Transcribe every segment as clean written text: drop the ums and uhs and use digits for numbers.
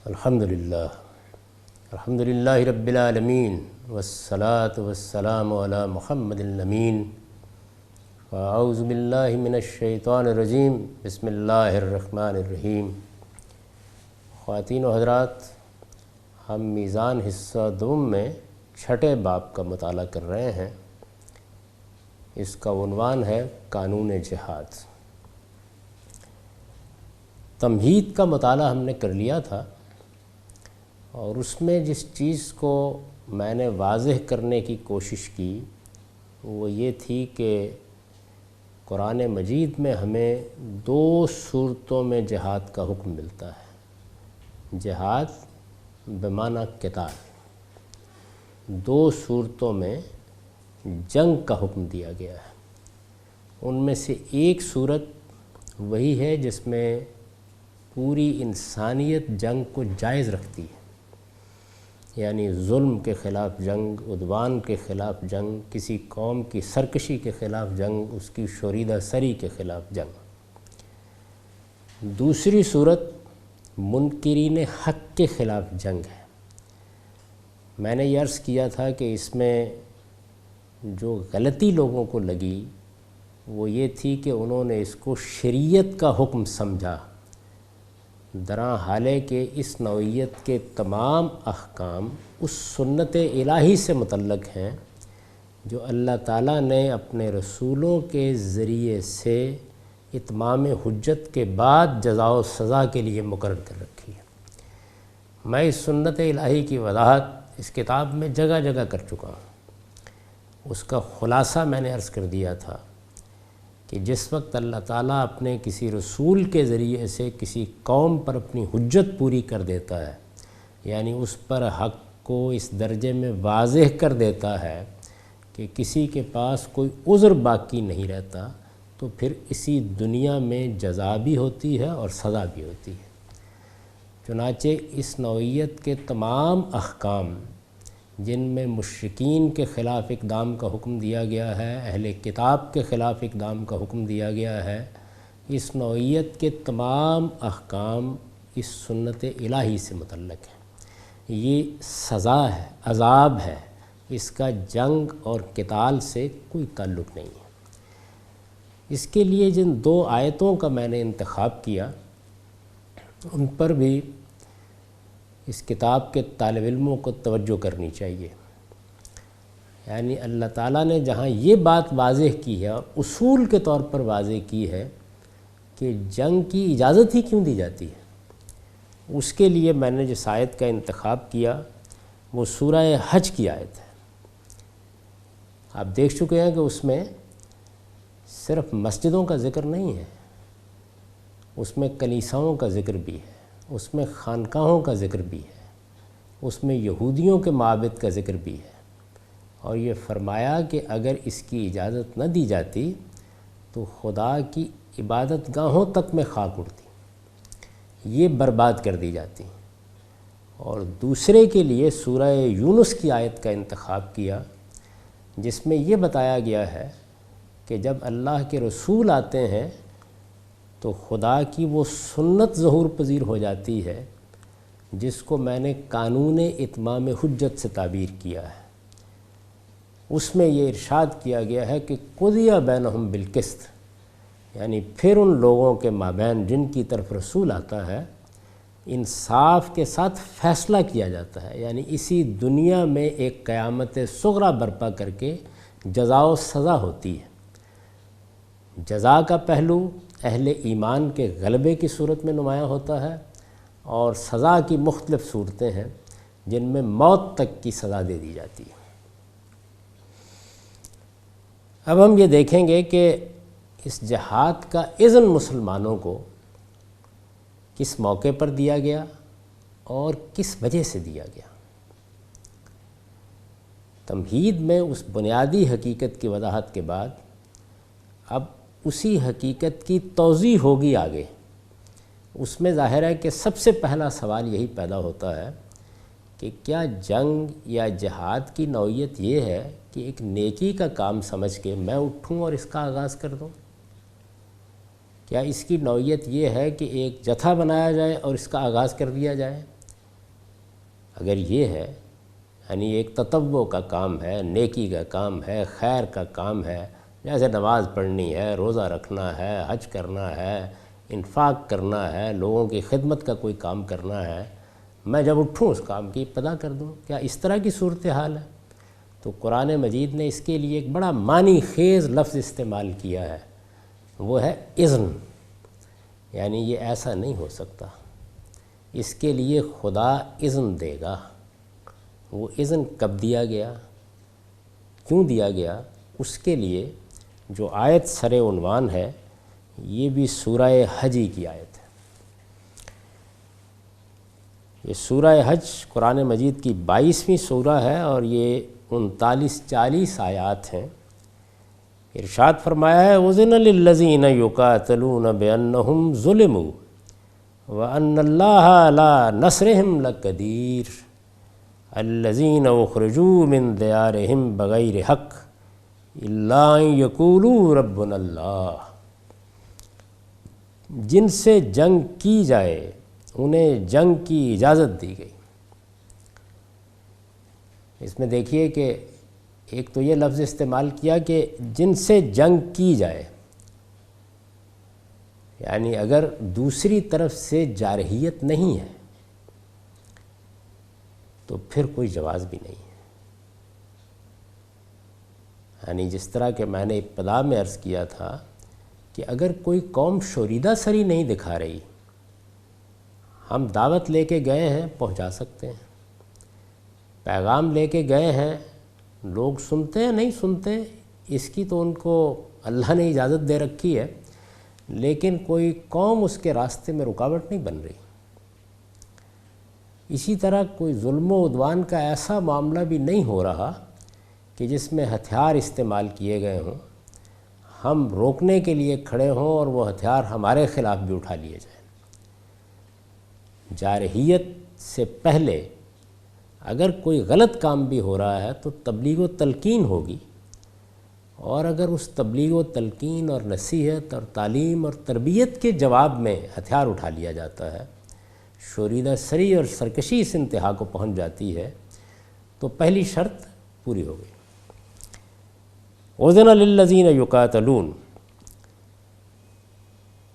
الحمدللہ الحمدللہ رب العالمین والصلاة والسلام علی محمد الامین اعوذ باللہ من الشیطان الرجیم بسم اللہ الرحمن الرحیم۔ خواتین و حضرات، ہم میزان حصہ دوم میں چھٹے باب کا مطالعہ کر رہے ہیں۔ اس کا عنوان ہے قانون جہاد۔ تمہید کا مطالعہ ہم نے کر لیا تھا، اور اس میں جس چیز کو میں نے واضح کرنے کی کوشش کی وہ یہ تھی کہ قرآن مجید میں ہمیں دو صورتوں میں جہاد کا حکم ملتا ہے۔ جہاد بمعنی قتال، دو صورتوں میں جنگ کا حکم دیا گیا ہے۔ ان میں سے ایک صورت وہی ہے جس میں پوری انسانیت جنگ کو جائز رکھتی ہے، یعنی ظلم کے خلاف جنگ، عدوان کے خلاف جنگ، کسی قوم کی سرکشی کے خلاف جنگ، اس کی شوریدہ سری کے خلاف جنگ۔ دوسری صورت منکرین حق کے خلاف جنگ ہے۔ میں نے یہ عرض کیا تھا کہ اس میں جو غلطی لوگوں کو لگی وہ یہ تھی کہ انہوں نے اس کو شریعت کا حکم سمجھا، درا حالے کہ اس نوعیت کے تمام احکام اس سنت الہی سے متعلق ہیں جو اللہ تعالیٰ نے اپنے رسولوں کے ذریعے سے اتمام حجت کے بعد جزا و سزا کے لیے مقرر کر رکھی ہے۔ میں اس سنت الہی کی وضاحت اس کتاب میں جگہ جگہ کر چکا ہوں۔ اس کا خلاصہ میں نے عرض کر دیا تھا کہ جس وقت اللہ تعالیٰ اپنے کسی رسول کے ذریعے سے کسی قوم پر اپنی حجت پوری کر دیتا ہے، یعنی اس پر حق کو اس درجے میں واضح کر دیتا ہے کہ کسی کے پاس کوئی عذر باقی نہیں رہتا، تو پھر اسی دنیا میں جزا بھی ہوتی ہے اور سزا بھی ہوتی ہے۔ چنانچہ اس نوعیت کے تمام احکام جن میں مشرکین کے خلاف اقدام کا حکم دیا گیا ہے، اہل کتاب کے خلاف اقدام کا حکم دیا گیا ہے، اس نوعیت کے تمام احکام اس سنت الہی سے متعلق ہیں۔ یہ سزا ہے، عذاب ہے، اس کا جنگ اور قتال سے کوئی تعلق نہیں ہے۔ اس کے لیے جن دو آیتوں کا میں نے انتخاب کیا ان پر بھی اس کتاب کے طالب علموں کو توجہ کرنی چاہیے۔ یعنی اللہ تعالیٰ نے جہاں یہ بات واضح کی ہے اور اصول کے طور پر واضح کی ہے کہ جنگ کی اجازت ہی کیوں دی جاتی ہے، اس کے لیے میں نے جس آیت کا انتخاب کیا وہ سورہ حج کی آیت ہے۔ آپ دیکھ چکے ہیں کہ اس میں صرف مسجدوں کا ذکر نہیں ہے، اس میں کلیساؤں کا ذکر بھی ہے، اس میں خانقاہوں کا ذکر بھی ہے، اس میں یہودیوں کے معابد کا ذکر بھی ہے، اور یہ فرمایا کہ اگر اس کی اجازت نہ دی جاتی تو خدا کی عبادت گاہوں تک میں خاک اڑتی، یہ برباد کر دی جاتی۔ اور دوسرے کے لیے سورہ یونس کی آیت کا انتخاب کیا جس میں یہ بتایا گیا ہے کہ جب اللہ کے رسول آتے ہیں تو خدا کی وہ سنت ظہور پذیر ہو جاتی ہے جس کو میں نے قانون اتمام حجت سے تعبیر کیا ہے۔ اس میں یہ ارشاد کیا گیا ہے کہ قضی بینہم بالقسط، یعنی پھر ان لوگوں کے مابین جن کی طرف رسول آتا ہے انصاف کے ساتھ فیصلہ کیا جاتا ہے، یعنی اسی دنیا میں ایک قیامت صغریٰ برپا کر کے جزا و سزا ہوتی ہے۔ جزا کا پہلو اہل ایمان کے غلبے کی صورت میں نمایاں ہوتا ہے، اور سزا کی مختلف صورتیں ہیں جن میں موت تک کی سزا دے دی جاتی ہے۔ اب ہم یہ دیکھیں گے کہ اس جہاد کا اذن مسلمانوں کو کس موقع پر دیا گیا اور کس وجہ سے دیا گیا۔ تمہید میں اس بنیادی حقیقت کی وضاحت کے بعد اب اسی حقیقت کی توضیح ہوگی آگے۔ اس میں ظاہر ہے کہ سب سے پہلا سوال یہی پیدا ہوتا ہے کہ کیا جنگ یا جہاد کی نوعیت یہ ہے کہ ایک نیکی کا کام سمجھ کے میں اٹھوں اور اس کا آغاز کر دوں؟ کیا اس کی نوعیت یہ ہے کہ ایک جتھا بنایا جائے اور اس کا آغاز کر دیا جائے؟ اگر یہ ہے یعنی ایک تطوع کا کام ہے، نیکی کا کام ہے، خیر کا کام ہے، جیسے نماز پڑھنی ہے، روزہ رکھنا ہے، حج کرنا ہے، انفاق کرنا ہے، لوگوں کی خدمت کا کوئی کام کرنا ہے، میں جب اٹھوں اس کام کی ابتدا کر دوں، کیا اس طرح کی صورتحال ہے؟ تو قرآن مجید نے اس کے لیے ایک بڑا معنی خیز لفظ استعمال کیا ہے، وہ ہے اذن، یعنی یہ ایسا نہیں ہو سکتا، اس کے لیے خدا اذن دے گا۔ وہ اذن کب دیا گیا، کیوں دیا گیا، اس کے لیے جو آیت سر عنوان ہے یہ بھی سورہ حج کی آیت ہے۔ یہ سورہ حج قرآن مجید کی 22ویں سورہ ہے اور یہ 39-40 آیات ہیں۔ ارشاد فرمایا ہے اذن للذین یقاتلون بانہم ظلموا وان اللہ علی نصرہم لقدیر الذین اخرجوا من دیارہم بغیر حق الا ان یقولوا ربنا اللہ۔ جن سے جنگ کی جائے انہیں جنگ کی اجازت دی گئی۔ اس میں دیکھیے کہ ایک تو یہ لفظ استعمال کیا کہ جن سے جنگ کی جائے، یعنی اگر دوسری طرف سے جارحیت نہیں ہے تو پھر کوئی جواز بھی نہیں ہے۔ یعنی جس طرح کہ میں نے ابتدا میں عرض کیا تھا کہ اگر کوئی قوم شوریدہ سری نہیں دکھا رہی، ہم دعوت لے کے گئے ہیں پہنچا سکتے ہیں، پیغام لے کے گئے ہیں، لوگ سنتے ہیں نہیں سنتے اس کی تو ان کو اللہ نے اجازت دے رکھی ہے، لیکن کوئی قوم اس کے راستے میں رکاوٹ نہیں بن رہی۔ اسی طرح کوئی ظلم و عدوان کا ایسا معاملہ بھی نہیں ہو رہا کہ جس میں ہتھیار استعمال کیے گئے ہوں، ہم روکنے کے لیے کھڑے ہوں اور وہ ہتھیار ہمارے خلاف بھی اٹھا لیے جائیں۔ جارحیت سے پہلے اگر کوئی غلط کام بھی ہو رہا ہے تو تبلیغ و تلقین ہوگی، اور اگر اس تبلیغ و تلقین اور نصیحت اور تعلیم اور تربیت کے جواب میں ہتھیار اٹھا لیا جاتا ہے، شوریدہ سری اور سرکشی اس انتہا کو پہنچ جاتی ہے، تو پہلی شرط پوری ہو گئی۔ اذن للذین یقاتلون،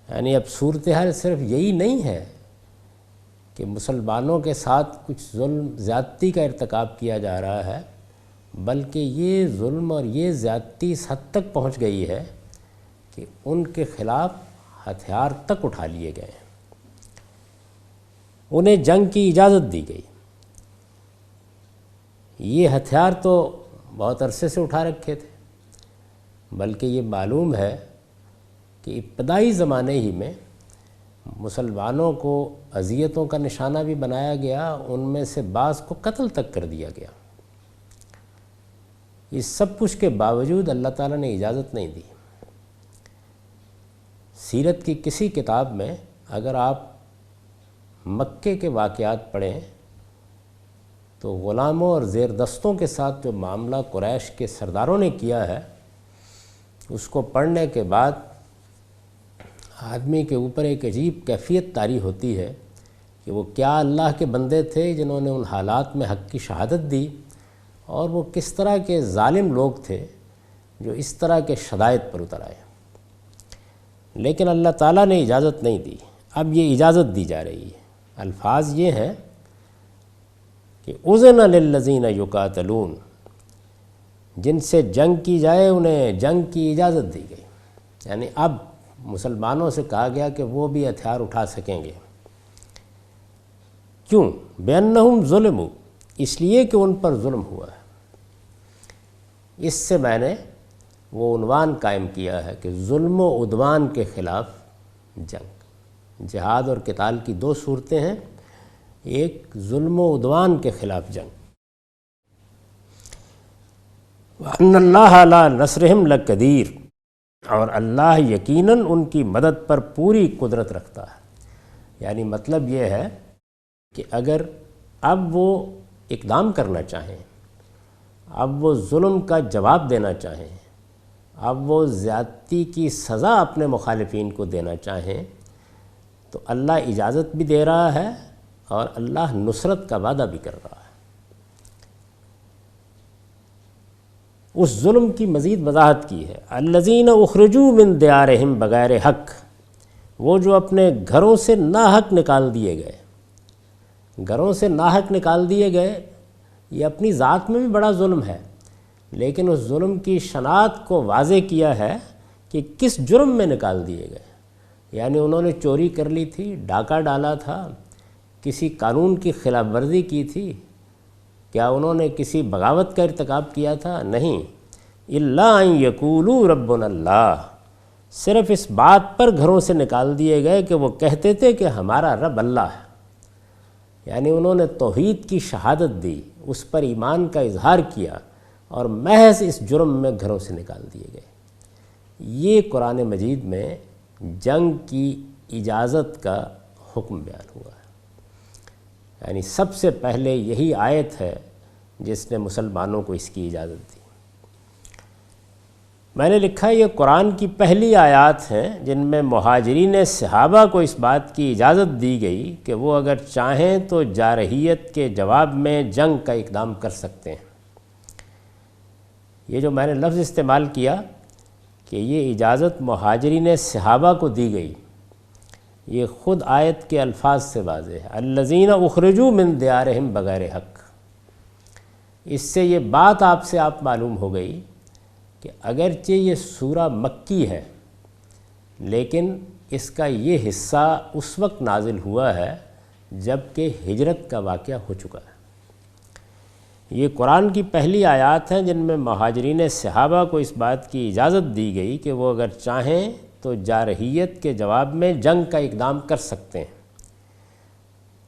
یعنی اب صورتحال صرف یہی نہیں ہے کہ مسلمانوں کے ساتھ کچھ ظلم زیادتی کا ارتکاب کیا جا رہا ہے، بلکہ یہ ظلم اور یہ زیادتی اس حد تک پہنچ گئی ہے کہ ان کے خلاف ہتھیار تک اٹھا لیے گئے ہیں، انہیں جنگ کی اجازت دی گئی۔ یہ ہتھیار تو بہت عرصے سے اٹھا رکھے تھے، بلکہ یہ معلوم ہے کہ ابتدائی زمانے ہی میں مسلمانوں کو اذیتوں کا نشانہ بھی بنایا گیا، ان میں سے بعض کو قتل تک کر دیا گیا۔ اس سب کچھ کے باوجود اللہ تعالیٰ نے اجازت نہیں دی۔ سیرت کی کسی کتاب میں اگر آپ مکے کے واقعات پڑھیں تو غلاموں اور زیر دستوں کے ساتھ جو معاملہ قریش کے سرداروں نے کیا ہے، اس کو پڑھنے کے بعد آدمی کے اوپر ایک عجیب کیفیت طاری ہوتی ہے کہ وہ کیا اللہ کے بندے تھے جنہوں نے ان حالات میں حق کی شہادت دی، اور وہ کس طرح کے ظالم لوگ تھے جو اس طرح کے شدائد پر اتر آئے۔ لیکن اللہ تعالیٰ نے اجازت نہیں دی، اب یہ اجازت دی جا رہی ہے۔ الفاظ یہ ہیں کہ اذن للذین یقاتلون، جن سے جنگ کی جائے انہیں جنگ کی اجازت دی گئی، یعنی اب مسلمانوں سے کہا گیا کہ وہ بھی ہتھیار اٹھا سکیں گے۔ کیوں؟ بأنہم ظلموا، اس لیے کہ ان پر ظلم ہوا ہے۔ اس سے میں نے وہ عنوان قائم کیا ہے کہ ظلم و عدوان کے خلاف جنگ۔ جہاد اور قتال کی دو صورتیں ہیں، ایک ظلم و عدوان کے خلاف جنگ۔ وَأَنَّ اللَّهَ عَلَىٰ نَصْرِهِمْ لَقَدِيرٌ، اور اللہ یقیناً ان کی مدد پر پوری قدرت رکھتا ہے۔ یعنی مطلب یہ ہے کہ اگر اب وہ اقدام کرنا چاہیں، اب وہ ظلم کا جواب دینا چاہیں، اب وہ زیادتی کی سزا اپنے مخالفین کو دینا چاہیں، تو اللہ اجازت بھی دے رہا ہے اور اللہ نصرت کا وعدہ بھی کر رہا ہے۔ اس ظلم کی مزید وضاحت کی ہے۔ الذین اخرجوا من دیارہم بغیر حق، وہ جو اپنے گھروں سے ناحق نکال دیے گئے، گھروں سے ناحق نکال دیے گئے، یہ اپنی ذات میں بھی بڑا ظلم ہے، لیکن اس ظلم کی شناخت کو واضح کیا ہے کہ کس جرم میں نکال دیے گئے۔ یعنی انہوں نے چوری کر لی تھی، ڈاکہ ڈالا تھا، کسی قانون کی خلاف ورزی کی تھی، کیا انہوں نے کسی بغاوت کا ارتکاب کیا تھا؟ نہیں۔ الا ان یقولوا ربنا اللہ، صرف اس بات پر گھروں سے نکال دیے گئے کہ وہ کہتے تھے کہ ہمارا رب اللہ ہے۔ یعنی انہوں نے توحید کی شہادت دی، اس پر ایمان کا اظہار کیا، اور محض اس جرم میں گھروں سے نکال دیے گئے۔ یہ قرآن مجید میں جنگ کی اجازت کا حکم بیان ہوا ہے۔ یعنی سب سے پہلے یہی آیت ہے جس نے مسلمانوں کو اس کی اجازت دی۔ میں نے لکھا یہ قرآن کی پہلی آیات ہیں جن میں مہاجرین صحابہ کو اس بات کی اجازت دی گئی کہ وہ اگر چاہیں تو جارحیت کے جواب میں جنگ کا اقدام کر سکتے ہیں۔ یہ جو میں نے لفظ استعمال کیا کہ یہ اجازت مہاجرین صحابہ کو دی گئی، یہ خود آیت کے الفاظ سے واضح ہے، الذین اخرجوا من دیارہم بغیر حق۔ اس سے یہ بات آپ معلوم ہو گئی کہ اگرچہ یہ سورہ مکی ہے، لیکن اس کا یہ حصہ اس وقت نازل ہوا ہے جب کہ ہجرت کا واقعہ ہو چکا ہے۔ یہ قرآن کی پہلی آیات ہیں جن میں مہاجرین صحابہ کو اس بات کی اجازت دی گئی کہ وہ اگر چاہیں تو جارحیت کے جواب میں جنگ کا اقدام کر سکتے ہیں۔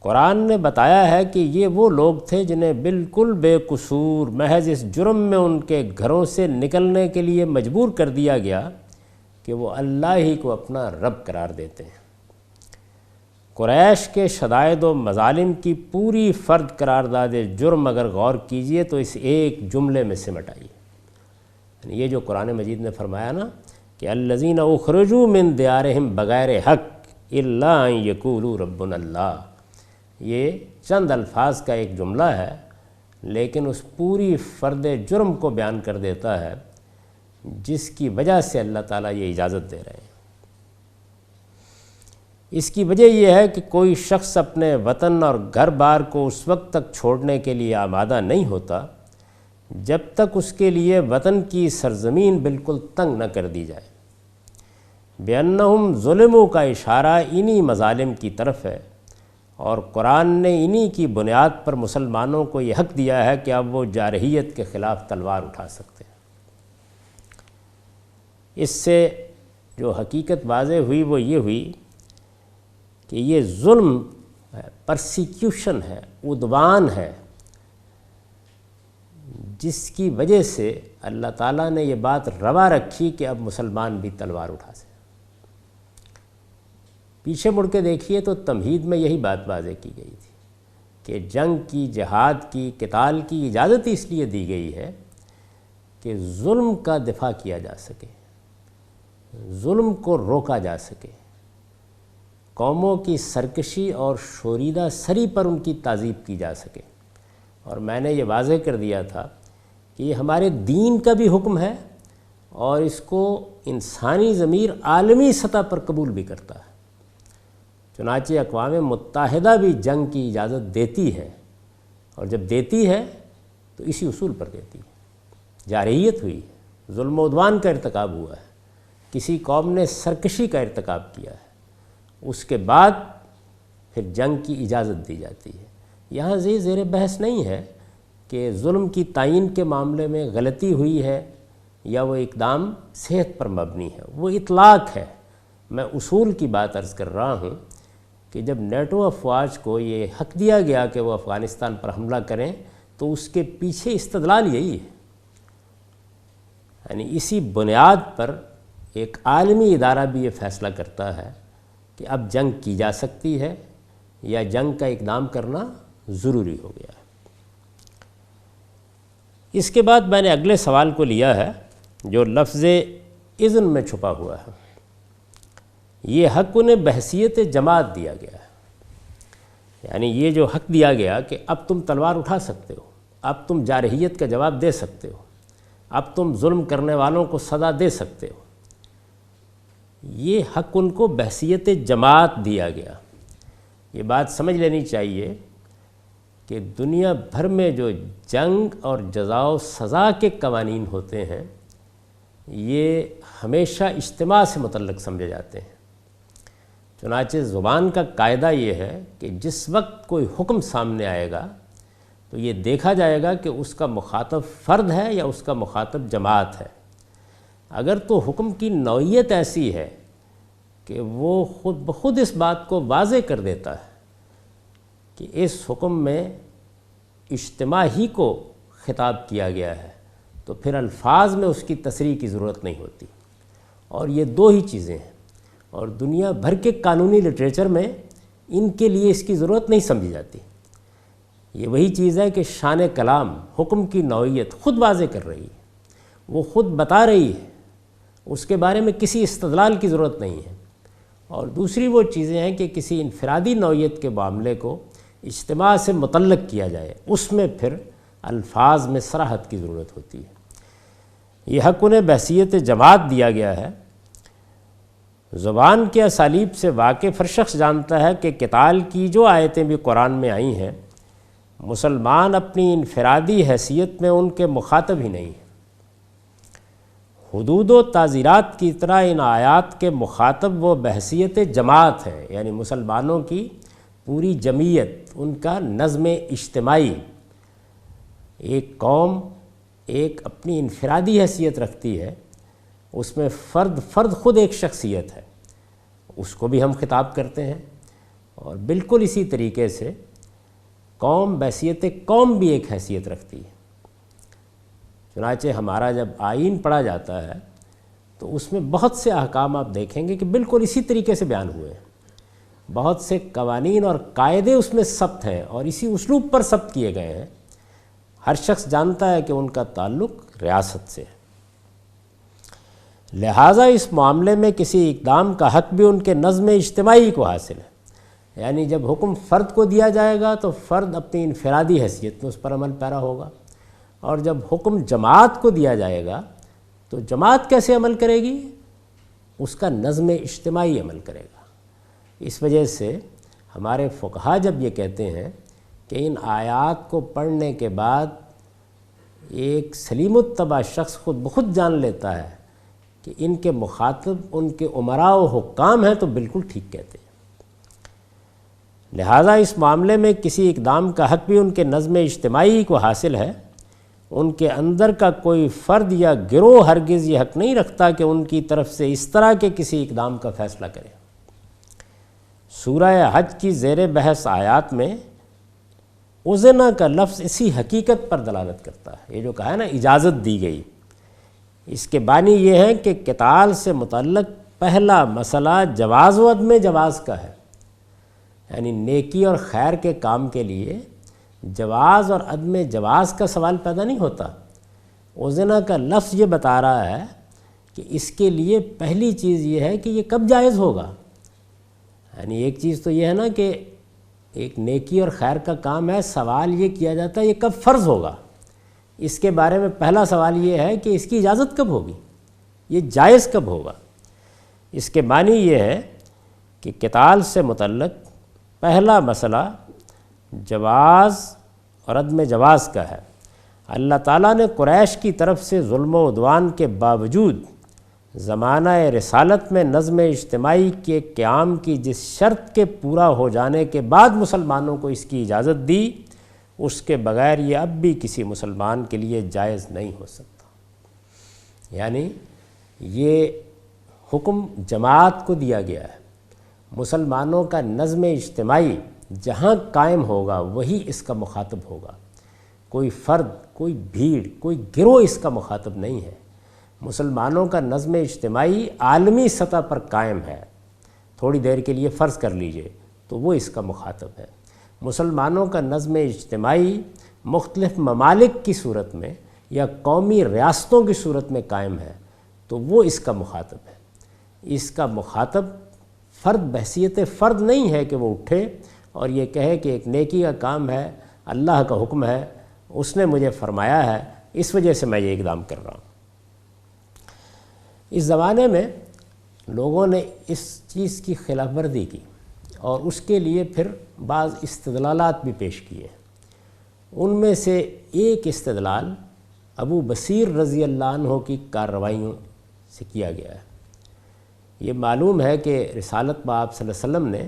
قرآن نے بتایا ہے کہ یہ وہ لوگ تھے جنہیں بالکل بے قصور محض اس جرم میں ان کے گھروں سے نکلنے کے لیے مجبور کر دیا گیا کہ وہ اللہ ہی کو اپنا رب قرار دیتے ہیں۔ قریش کے شدائد و مظالم کی پوری فرد قرارداد جرم اگر غور کیجئے تو اس ایک جملے میں سمٹ آئی۔ یعنی یہ جو قرآن مجید نے فرمایا نا کہ الذین اخرجوا من دیارہم بغیر حق الا ان یقولوا ربنا اللہ، یہ چند الفاظ کا ایک جملہ ہے، لیکن اس پوری فرد جرم کو بیان کر دیتا ہے جس کی وجہ سے اللہ تعالیٰ یہ اجازت دے رہے ہیں۔ اس کی وجہ یہ ہے کہ کوئی شخص اپنے وطن اور گھر بار کو اس وقت تک چھوڑنے کے لیے آمادہ نہیں ہوتا جب تک اس کے لیے وطن کی سرزمین بالکل تنگ نہ کر دی جائے۔ بِأَنَّهُمْ ظُلِمُوا کا اشارہ انہی مظالم کی طرف ہے، اور قرآن نے انہی کی بنیاد پر مسلمانوں کو یہ حق دیا ہے کہ اب وہ جارحیت کے خلاف تلوار اٹھا سکتے ہیں۔ اس سے جو حقیقت واضح ہوئی وہ یہ ہوئی کہ یہ ظلم ہے، پرسیکیوشن ہے، عدوان ہے، جس کی وجہ سے اللہ تعالیٰ نے یہ بات روا رکھی کہ اب مسلمان بھی تلوار اٹھا سکتے۔ پیچھے مڑ کے دیکھیے تو تمہید میں یہی بات واضح کی گئی تھی کہ جنگ کی، جہاد کی، قتال کی اجازت اس لیے دی گئی ہے کہ ظلم کا دفاع کیا جا سکے، ظلم کو روکا جا سکے، قوموں کی سرکشی اور شوریدہ سری پر ان کی تعذیب کی جا سکے۔ اور میں نے یہ واضح کر دیا تھا کہ یہ ہمارے دین کا بھی حکم ہے، اور اس کو انسانی ضمیر عالمی سطح پر قبول بھی کرتا ہے۔ چنانچہ اقوام متحدہ بھی جنگ کی اجازت دیتی ہے، اور جب دیتی ہے تو اسی اصول پر دیتی ہے۔ جارحیت ہوئی ہے، ظلم و عدوان کا ارتکاب ہوا ہے، کسی قوم نے سرکشی کا ارتکاب کیا ہے، اس کے بعد پھر جنگ کی اجازت دی جاتی ہے۔ یہاں زیر بحث نہیں ہے کہ ظلم کی تعین کے معاملے میں غلطی ہوئی ہے یا وہ اقدام صحت پر مبنی ہے، وہ اطلاق ہے۔ میں اصول کی بات عرض کر رہا ہوں کہ جب نیٹو افواج کو یہ حق دیا گیا کہ وہ افغانستان پر حملہ کریں تو اس کے پیچھے استدلال یہی ہے، یعنی اسی بنیاد پر ایک عالمی ادارہ بھی یہ فیصلہ کرتا ہے کہ اب جنگ کی جا سکتی ہے یا جنگ کا اقدام کرنا ضروری ہو گیا ہے۔ اس کے بعد میں نے اگلے سوال کو لیا ہے جو لفظ اذن میں چھپا ہوا ہے۔ یہ حق انہیں بحیثیت جماعت دیا گیا ہے، یعنی یہ جو حق دیا گیا کہ اب تم تلوار اٹھا سکتے ہو، اب تم جارحیت کا جواب دے سکتے ہو، اب تم ظلم کرنے والوں کو سزا دے سکتے ہو۔ یہ حق ان کو بحیثیت جماعت دیا گیا۔ یہ بات سمجھ لینی چاہیے کہ دنیا بھر میں جو جنگ اور جزا و سزا کے قوانین ہوتے ہیں یہ ہمیشہ اجتماع سے متعلق سمجھے جاتے ہیں۔ چنانچہ زبان کا قاعدہ یہ ہے کہ جس وقت کوئی حکم سامنے آئے گا تو یہ دیکھا جائے گا کہ اس کا مخاطب فرد ہے یا اس کا مخاطب جماعت ہے۔ اگر تو حکم کی نوعیت ایسی ہے کہ وہ خود بخود اس بات کو واضح کر دیتا ہے کہ اس حکم میں اجتماع ہی کو خطاب کیا گیا ہے تو پھر الفاظ میں اس کی تصریح کی ضرورت نہیں ہوتی، اور یہ دو ہی چیزیں ہیں، اور دنیا بھر کے قانونی لٹریچر میں ان کے لیے اس کی ضرورت نہیں سمجھی جاتی۔ یہ وہی چیز ہے کہ شان کلام حکم کی نوعیت خود واضح کر رہی ہے، وہ خود بتا رہی ہے، اس کے بارے میں کسی استدلال کی ضرورت نہیں ہے۔ اور دوسری وہ چیزیں ہیں کہ کسی انفرادی نوعیت کے معاملے کو اجتماع سے متعلق کیا جائے، اس میں پھر الفاظ میں صراحت کی ضرورت ہوتی ہے۔ یہ حق انہیں بحیثیت جماعت دیا گیا ہے۔ زبان کے اسالیب سے واقف ہر شخص جانتا ہے کہ قتال کی جو آیتیں بھی قرآن میں آئی ہیں مسلمان اپنی انفرادی حیثیت میں ان کے مخاطب ہی نہیں ہیں۔ حدود و تعزیرات کی طرح ان آیات کے مخاطب وہ بحیثیت جماعت ہیں، یعنی مسلمانوں کی پوری جمعیت، ان کا نظم اجتماعی۔ ایک قوم ایک اپنی انفرادی حیثیت رکھتی ہے، اس میں فرد خود ایک شخصیت ہے، اس کو بھی ہم خطاب کرتے ہیں، اور بالکل اسی طریقے سے قوم بحیثیت قوم بھی ایک حیثیت رکھتی ہے۔ چنانچہ ہمارا جب آئین پڑھا جاتا ہے تو اس میں بہت سے احکام آپ دیکھیں گے کہ بالکل اسی طریقے سے بیان ہوئے ہیں، بہت سے قوانین اور قاعدے اس میں ثبت ہیں اور اسی اسلوب پر ثبت کیے گئے ہیں۔ ہر شخص جانتا ہے کہ ان کا تعلق ریاست سے ہے، لہٰذا اس معاملے میں کسی اقدام کا حق بھی ان کے نظم اجتماعی کو حاصل ہے۔ یعنی جب حکم فرد کو دیا جائے گا تو فرد اپنی انفرادی حیثیت میں اس پر عمل پیرا ہوگا، اور جب حکم جماعت کو دیا جائے گا تو جماعت کیسے عمل کرے گی؟ اس کا نظم اجتماعی عمل کرے گا۔ اس وجہ سے ہمارے فقہا جب یہ کہتے ہیں کہ ان آیات کو پڑھنے کے بعد ایک سلیم الطبع شخص خود بخود جان لیتا ہے کہ ان کے مخاطب ان کے امراء و حکام ہیں، تو بالکل ٹھیک کہتے ہیں۔ لہٰذا اس معاملے میں کسی اقدام کا حق بھی ان کے نظم اجتماعی کو حاصل ہے۔ ان کے اندر کا کوئی فرد یا گروہ ہرگز یہ حق نہیں رکھتا کہ ان کی طرف سے اس طرح کے کسی اقدام کا فیصلہ کرے۔ سورہ حج کی زیر بحث آیات میں اذن کا لفظ اسی حقیقت پر دلالت کرتا ہے۔ یہ جو کہا ہے نا اجازت دی گئی، اس کے معنی یہ ہے کہ قتال سے متعلق پہلا مسئلہ جواز و عدم جواز کا ہے، یعنی نیکی اور خیر کے کام کے لیے جواز اور عدم جواز کا سوال پیدا نہیں ہوتا۔ اذن کا لفظ یہ بتا رہا ہے کہ اس کے لیے پہلی چیز یہ ہے کہ یہ کب جائز ہوگا۔ یعنی ایک چیز تو یہ ہے نا کہ ایک نیکی اور خیر کا کام ہے، سوال یہ کیا جاتا ہے یہ کب فرض ہوگا۔ اس کے بارے میں پہلا سوال یہ ہے کہ اس کی اجازت کب ہوگی، یہ جائز کب ہوگا۔ اس کے معنی یہ ہے کہ قتال سے متعلق پہلا مسئلہ جواز اور عدم جواز کا ہے۔ اللہ تعالیٰ نے قریش کی طرف سے ظلم و عدوان کے باوجود زمانہ رسالت میں نظم اجتماعی کے قیام کی جس شرط کے پورا ہو جانے کے بعد مسلمانوں کو اس کی اجازت دی، اس کے بغیر یہ اب بھی کسی مسلمان کے لیے جائز نہیں ہو سکتا۔ یعنی یہ حکم جماعت کو دیا گیا ہے، مسلمانوں کا نظم اجتماعی جہاں قائم ہوگا وہی اس کا مخاطب ہوگا۔ کوئی فرد، کوئی بھیڑ، کوئی گروہ اس کا مخاطب نہیں ہے۔ مسلمانوں کا نظم اجتماعی عالمی سطح پر قائم ہے، تھوڑی دیر کے لیے فرض کر لیجئے تو وہ اس کا مخاطب ہے۔ مسلمانوں کا نظم اجتماعی مختلف ممالک کی صورت میں یا قومی ریاستوں کی صورت میں قائم ہے تو وہ اس کا مخاطب ہے۔ اس کا مخاطب فرد بحیثیت فرد نہیں ہے کہ وہ اٹھے اور یہ کہے کہ ایک نیکی کا کام ہے، اللہ کا حکم ہے، اس نے مجھے فرمایا ہے، اس وجہ سے میں یہ اقدام کر رہا ہوں۔ اس زمانے میں لوگوں نے اس چیز کی خلاف ورزی کی اور اس کے لیے پھر بعض استدلالات بھی پیش کیے۔ ان میں سے ایک استدلال ابو بصیر رضی اللہ عنہ کی کارروائیوں سے کیا گیا ہے۔ یہ معلوم ہے کہ رسالت مآب صلی اللہ علیہ وسلم نے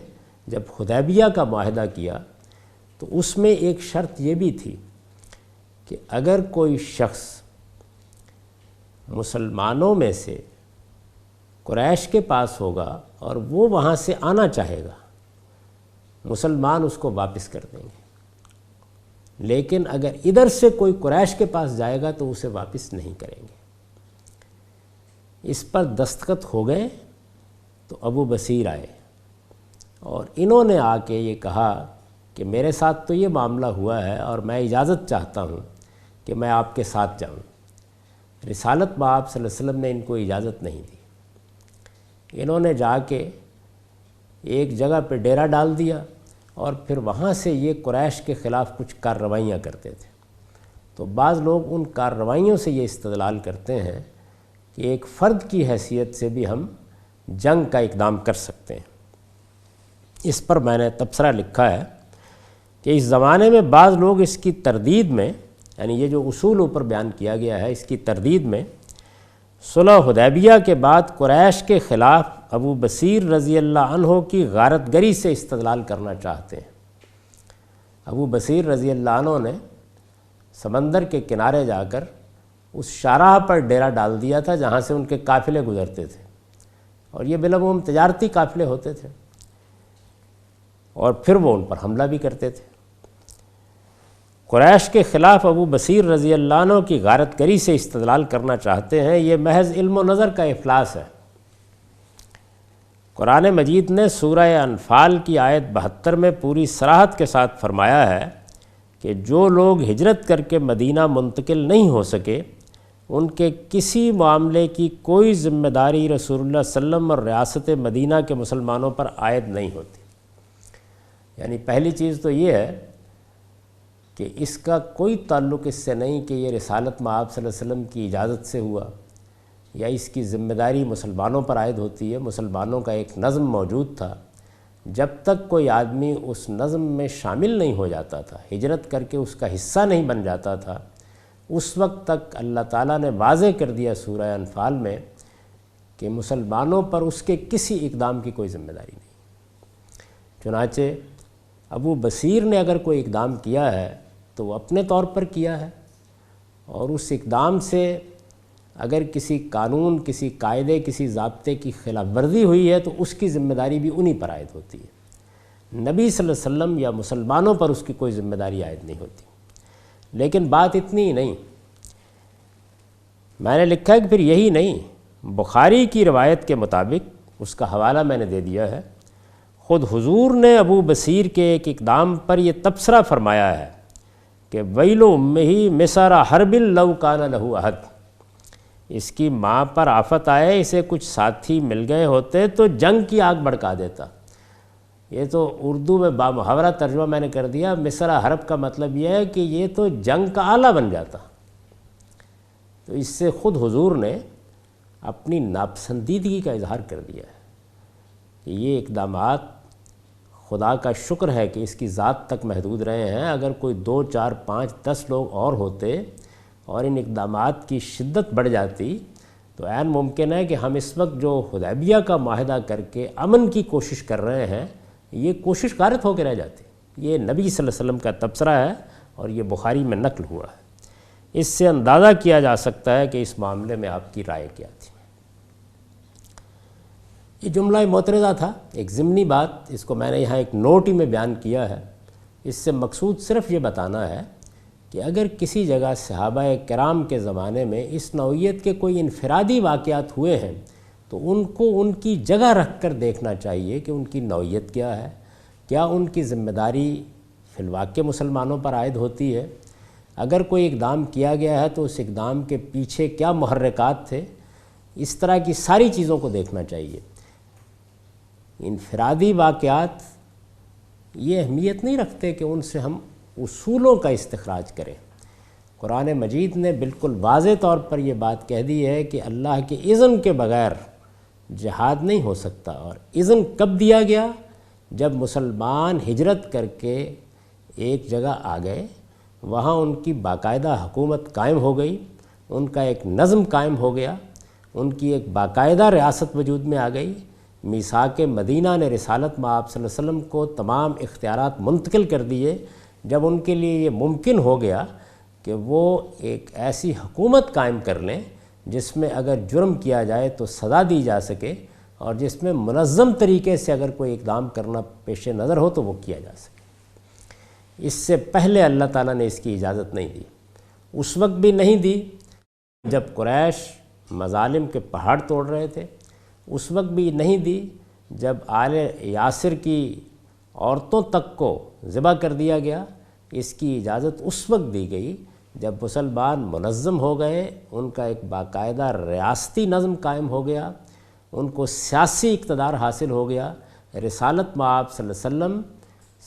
جب حدیبیہ کا معاہدہ کیا تو اس میں ایک شرط یہ بھی تھی کہ اگر کوئی شخص مسلمانوں میں سے قریش کے پاس ہوگا اور وہ وہاں سے آنا چاہے گا، مسلمان اس کو واپس کر دیں گے، لیکن اگر ادھر سے کوئی قریش کے پاس جائے گا تو اسے واپس نہیں کریں گے۔ اس پر دستخط ہو گئے تو ابو بصیر آئے اور انہوں نے آ کے یہ کہا کہ میرے ساتھ تو یہ معاملہ ہوا ہے اور میں اجازت چاہتا ہوں کہ میں آپ کے ساتھ جاؤں۔ رسالت مآب صلی اللہ علیہ وسلم نے ان کو اجازت نہیں دی۔ انہوں نے جا کے ایک جگہ پہ ڈیرا ڈال دیا اور پھر وہاں سے یہ قریش کے خلاف کچھ کارروائیاں کرتے تھے۔ تو بعض لوگ ان کارروائیوں سے یہ استدلال کرتے ہیں کہ ایک فرد کی حیثیت سے بھی ہم جنگ کا اقدام کر سکتے ہیں۔ اس پر میں نے تبصرہ لکھا ہے کہ اس زمانے میں بعض لوگ اس کی تردید میں، یعنی یہ جو اصول اوپر بیان کیا گیا ہے، اس کی تردید میں صلح حدیبیہ کے بعد قریش کے خلاف ابو بصیر رضی اللہ عنہ کی غارت گری سے استدلال کرنا چاہتے ہیں۔ ابو بصیر رضی اللہ عنہ نے سمندر کے کنارے جا کر اس شاہراہ پر ڈیرا ڈال دیا تھا جہاں سے ان کے قافلے گزرتے تھے، اور یہ بالعموم تجارتی قافلے ہوتے تھے، اور پھر وہ ان پر حملہ بھی کرتے تھے۔ قریش کے خلاف ابو بصیر رضی اللہ عنہ کی غارت گری سے استدلال کرنا چاہتے ہیں، یہ محض علم و نظر کا افلاس ہے۔ قرآن مجید نے سورہ انفال کی آیت 72 میں پوری صراحت کے ساتھ فرمایا ہے کہ جو لوگ ہجرت کر کے مدینہ منتقل نہیں ہو سکے ان کے کسی معاملے کی کوئی ذمہ داری رسول اللہ صلی اللہ علیہ وسلم اور ریاست مدینہ کے مسلمانوں پر عائد نہیں ہوتی۔ یعنی پہلی چیز تو یہ ہے کہ اس کا کوئی تعلق اس سے نہیں کہ یہ رسالت مآب صلی اللہ علیہ وسلم کی اجازت سے ہوا یا اس کی ذمہ داری مسلمانوں پر عائد ہوتی ہے۔ مسلمانوں کا ایک نظم موجود تھا، جب تک کوئی آدمی اس نظم میں شامل نہیں ہو جاتا تھا، ہجرت کر کے اس کا حصہ نہیں بن جاتا تھا، اس وقت تک اللہ تعالیٰ نے واضح کر دیا سورہ انفال میں کہ مسلمانوں پر اس کے کسی اقدام کی کوئی ذمہ داری نہیں۔ چنانچہ ابو بصیر نے اگر کوئی اقدام کیا ہے تو وہ اپنے طور پر کیا ہے، اور اس اقدام سے اگر کسی قانون، کسی قاعدے، کسی ضابطے کی خلاف ورزی ہوئی ہے تو اس کی ذمہ داری بھی انہی پر عائد ہوتی ہے۔ نبی صلی اللہ علیہ وسلم یا مسلمانوں پر اس کی کوئی ذمہ داری عائد نہیں ہوتی۔ لیکن بات اتنی ہی نہیں، میں نے لکھا ہے کہ پھر یہی نہیں، بخاری کی روایت کے مطابق، اس کا حوالہ میں نے دے دیا ہے، خود حضور نے ابو بصیر کے ایک اقدام پر یہ تبصرہ فرمایا ہے کہ ویل امہ مسر حرب لو کان لہ عہد، اس کی ماں پر آفت آئے، اسے کچھ ساتھی مل گئے ہوتے تو جنگ کی آگ بھڑکا دیتا۔ یہ تو اردو میں بامحاورہ ترجمہ میں نے کر دیا، مسر حرب کا مطلب یہ ہے کہ یہ تو جنگ کا آلہ بن جاتا۔ تو اس سے خود حضور نے اپنی ناپسندیدگی کا اظہار کر دیا ہے کہ یہ اقدامات، خدا کا شکر ہے کہ اس کی ذات تک محدود رہے ہیں، اگر کوئی 2، 4، 5، 10 لوگ اور ہوتے اور ان اقدامات کی شدت بڑھ جاتی تو عین ممکن ہے کہ ہم اس وقت جو حدیبیہ کا معاہدہ کر کے امن کی کوشش کر رہے ہیں، یہ کوشش غارت ہو کے رہ جاتی۔ یہ نبی صلی اللہ علیہ وسلم کا تبصرہ ہے اور یہ بخاری میں نقل ہوا ہے۔ اس سے اندازہ کیا جا سکتا ہے کہ اس معاملے میں آپ کی رائے کیا تھی۔ یہ جملہ معترضہ تھا، ایک ضمنی بات، اس کو میں نے یہاں ایک نوٹ ہی میں بیان کیا ہے۔ اس سے مقصود صرف یہ بتانا ہے کہ اگر کسی جگہ صحابہ کرام کے زمانے میں اس نوعیت کے کوئی انفرادی واقعات ہوئے ہیں تو ان کو ان کی جگہ رکھ کر دیکھنا چاہیے کہ ان کی نوعیت کیا ہے، کیا ان کی ذمہ داری فی الواقع مسلمانوں پر عائد ہوتی ہے، اگر کوئی اقدام کیا گیا ہے تو اس اقدام کے پیچھے کیا محرکات تھے، اس طرح کی ساری چیزوں کو دیکھنا چاہیے۔ انفرادی واقعات یہ اہمیت نہیں رکھتے کہ ان سے ہم اصولوں کا استخراج کریں۔ قرآن مجید نے بالکل واضح طور پر یہ بات کہہ دی ہے کہ اللہ کے اذن کے بغیر جہاد نہیں ہو سکتا۔ اور اذن کب دیا گیا؟ جب مسلمان ہجرت کر کے ایک جگہ آ گئے، وہاں ان کی باقاعدہ حکومت قائم ہو گئی، ان کا ایک نظم قائم ہو گیا، ان کی ایک باقاعدہ ریاست وجود میں آ گئی۔ میثاق مدینہ نے رسالت مآب صلی اللہ علیہ وسلم کو تمام اختیارات منتقل کر دیے۔ جب ان کے لیے یہ ممکن ہو گیا کہ وہ ایک ایسی حکومت قائم کر لیں جس میں اگر جرم کیا جائے تو سزا دی جا سکے، اور جس میں منظم طریقے سے اگر کوئی اقدام کرنا پیش نظر ہو تو وہ کیا جا سکے۔ اس سے پہلے اللہ تعالیٰ نے اس کی اجازت نہیں دی، اس وقت بھی نہیں دی جب قریش مظالم کے پہاڑ توڑ رہے تھے، اس وقت بھی نہیں دی جب آل یاسر کی عورتوں تک کو ذبح کر دیا گیا۔ اس کی اجازت اس وقت دی گئی جب مسلمان منظم ہو گئے، ان کا ایک باقاعدہ ریاستی نظم قائم ہو گیا، ان کو سیاسی اقتدار حاصل ہو گیا۔ رسالت مآب صلی اللہ علیہ وسلم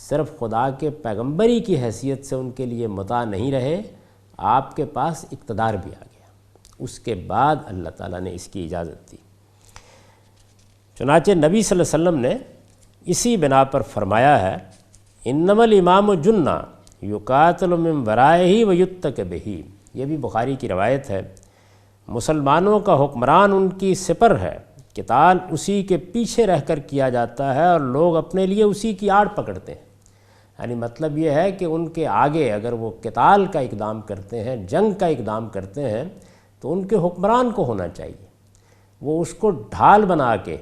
صرف خدا کے پیغمبری کی حیثیت سے ان کے لیے مطاع نہیں رہے، آپ کے پاس اقتدار بھی آ گیا۔ اس کے بعد اللہ تعالیٰ نے اس کی اجازت دی۔ چنانچہ نبی صلی اللہ علیہ وسلم نے اسی بنا پر فرمایا ہے، انما الامام جنہ یقاتل من ورائہ ویتق بہ۔ یہ بھی بخاری کی روایت ہے، مسلمانوں کا حکمران ان کی سپر ہے، قتال اسی کے پیچھے رہ کر کیا جاتا ہے اور لوگ اپنے لیے اسی کی آڑ پکڑتے ہیں۔ یعنی مطلب یہ ہے کہ ان کے آگے اگر وہ قتال کا اقدام کرتے ہیں، جنگ کا اقدام کرتے ہیں، تو ان کے حکمران کو ہونا چاہیے، وہ اس کو ڈھال بنا کے،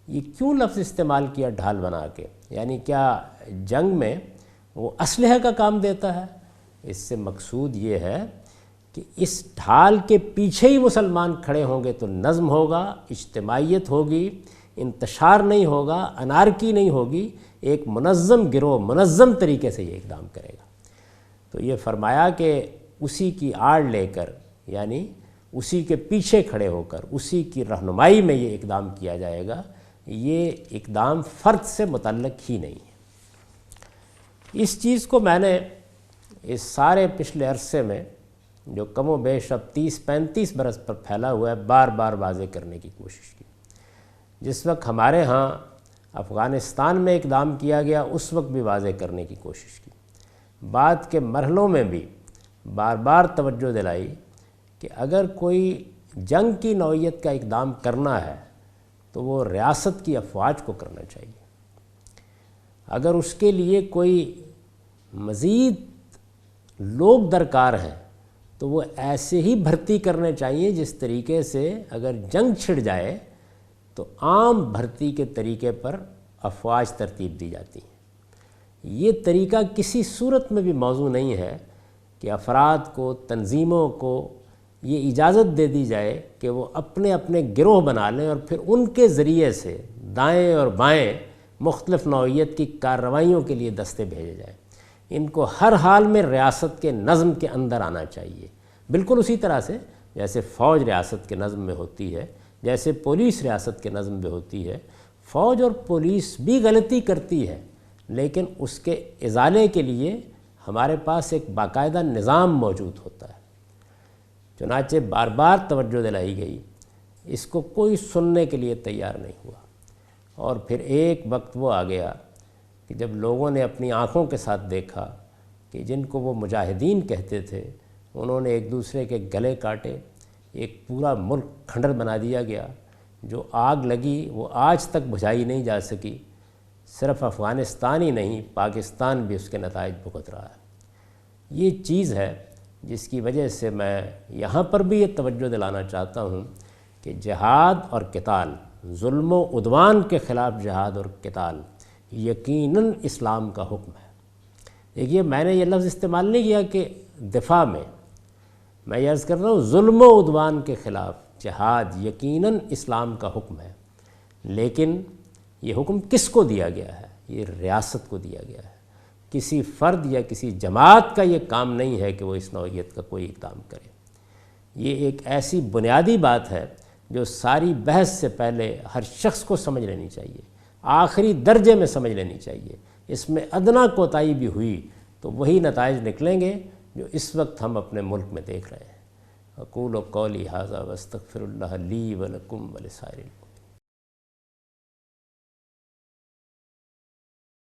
یہ کیوں لفظ استعمال کیا ڈھال بنا کے؟ یعنی کیا جنگ میں وہ اسلحہ کا کام دیتا ہے؟ اس سے مقصود یہ ہے کہ اس ڈھال کے پیچھے ہی مسلمان کھڑے ہوں گے تو نظم ہوگا، اجتماعیت ہوگی، انتشار نہیں ہوگا، انارکی نہیں ہوگی، ایک منظم گروہ منظم طریقے سے یہ اقدام کرے گا۔ تو یہ فرمایا کہ اسی کی آڑ لے کر، یعنی اسی کے پیچھے کھڑے ہو کر، اسی کی رہنمائی میں یہ اقدام کیا جائے گا۔ یہ اقدام فرد سے متعلق ہی نہیں ہے۔ اس چیز کو میں نے اس سارے پچھلے عرصے میں جو کم و بیش اب 30-35 برس پر پھیلا ہوا ہے، بار بار واضح کرنے کی کوشش کی۔ جس وقت ہمارے ہاں افغانستان میں اقدام کیا گیا، اس وقت بھی واضح کرنے کی کوشش کی۔ بعد کے مرحلوں میں بھی بار بار توجہ دلائی کہ اگر کوئی جنگ کی نوعیت کا اقدام کرنا ہے تو وہ ریاست کی افواج کو کرنا چاہیے۔ اگر اس کے لیے کوئی مزید لوگ درکار ہیں تو وہ ایسے ہی بھرتی کرنے چاہیے جس طریقے سے اگر جنگ چھڑ جائے تو عام بھرتی کے طریقے پر افواج ترتیب دی جاتی ہیں۔ یہ طریقہ کسی صورت میں بھی موزوں نہیں ہے کہ افراد کو، تنظیموں کو یہ اجازت دے دی جائے کہ وہ اپنے اپنے گروہ بنا لیں اور پھر ان کے ذریعے سے دائیں اور بائیں مختلف نوعیت کی کارروائیوں کے لیے دستے بھیجے جائیں۔ ان کو ہر حال میں ریاست کے نظم کے اندر آنا چاہیے، بالکل اسی طرح سے جیسے فوج ریاست کے نظم میں ہوتی ہے، جیسے پولیس ریاست کے نظم میں ہوتی ہے۔ فوج اور پولیس بھی غلطی کرتی ہے، لیکن اس کے ازالے کے لیے ہمارے پاس ایک باقاعدہ نظام موجود ہوتا ہے۔ چنانچہ بار بار توجہ دلائی گئی، اس کو کوئی سننے کے لیے تیار نہیں ہوا۔ اور پھر ایک وقت وہ آ گیا کہ جب لوگوں نے اپنی آنکھوں کے ساتھ دیکھا کہ جن کو وہ مجاہدین کہتے تھے، انہوں نے ایک دوسرے کے گلے کاٹے، ایک پورا ملک کھنڈر بنا دیا گیا۔ جو آگ لگی وہ آج تک بجھائی نہیں جا سکی۔ صرف افغانستان ہی نہیں، پاکستان بھی اس کے نتائج بھگت رہا ہے۔ یہ چیز ہے جس کی وجہ سے میں یہاں پر بھی یہ توجہ دلانا چاہتا ہوں کہ جہاد اور قتال، ظلم و عدوان کے خلاف جہاد اور قتال یقیناً اسلام کا حکم ہے۔ دیکھیے، میں نے یہ لفظ استعمال نہیں کیا کہ دفاع میں یہ عرض کر رہا ہوں ظلم و عدوان کے خلاف جہاد یقیناً اسلام کا حکم ہے، لیکن یہ حکم کس کو دیا گیا ہے؟ یہ ریاست کو دیا گیا ہے۔ کسی فرد یا کسی جماعت کا یہ کام نہیں ہے کہ وہ اس نوعیت کا کوئی اقدام کرے۔ یہ ایک ایسی بنیادی بات ہے جو ساری بحث سے پہلے ہر شخص کو سمجھ لینی چاہیے، آخری درجے میں سمجھ لینی چاہیے۔ اس میں ادنا کوتاہی بھی ہوئی تو وہی نتائج نکلیں گے جو اس وقت ہم اپنے ملک میں دیکھ رہے ہیں۔ اقول قولی ھذا واستغفر اللہ لی ولکم ولسائر